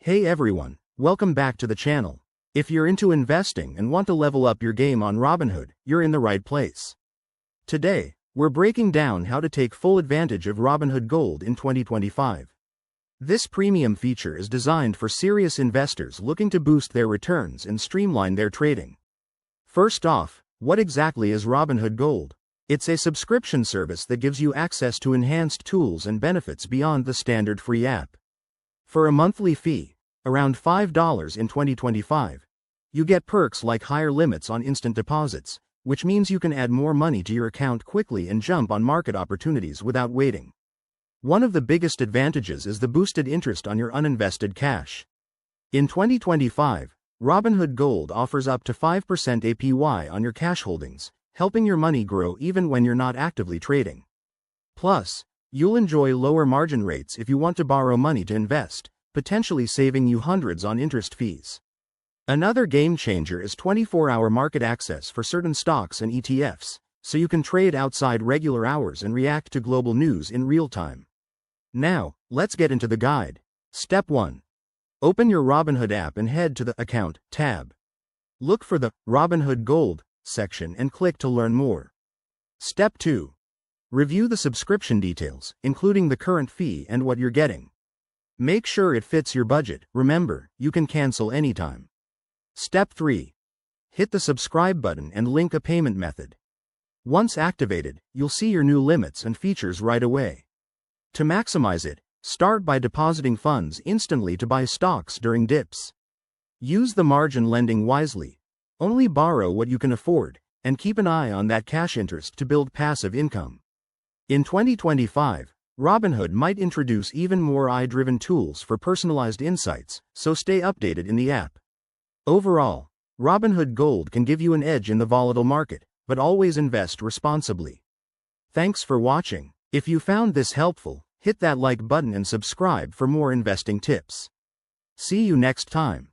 Hey everyone, welcome back to the channel. If you're into investing and want to level up your game on Robinhood, you're in the right place. Today, we're breaking down how to take full advantage of Robinhood Gold in 2025. This premium feature is designed for serious investors looking to boost their returns and streamline their trading. First off, what exactly is Robinhood Gold? It's a subscription service that gives you access to enhanced tools and benefits beyond the standard free app. For a monthly fee, around $5 in 2025, you get perks like higher limits on instant deposits, which means you can add more money to your account quickly and jump on market opportunities without waiting. One of the biggest advantages is the boosted interest on your uninvested cash. In 2025, Robinhood Gold offers up to 5% APY on your cash holdings, helping your money grow even when you're not actively trading. Plus, you'll enjoy lower margin rates if you want to borrow money to invest, potentially saving you hundreds on interest fees. Another game changer is 24-hour market access for certain stocks and ETFs, so you can trade outside regular hours and react to global news in real time. Now, let's get into the guide. Step 1. Open your Robinhood app and head to the Account tab. Look for the Robinhood Gold section and click to learn more. Step 2. Review the subscription details, including the current fee and what you're getting. Make sure it fits your budget. Remember, you can cancel anytime. Step 3. Hit the subscribe button and link a payment method. Once activated, you'll see your new limits and features right away. To maximize it, start by depositing funds instantly to buy stocks during dips. Use the margin lending wisely. Only borrow what you can afford, and keep an eye on that cash interest to build passive income. In 2025, Robinhood might introduce even more AI-driven tools for personalized insights, so stay updated in the app. Overall, Robinhood Gold can give you an edge in the volatile market, but always invest responsibly. Thanks for watching. If you found this helpful, hit that like button and subscribe for more investing tips. See you next time.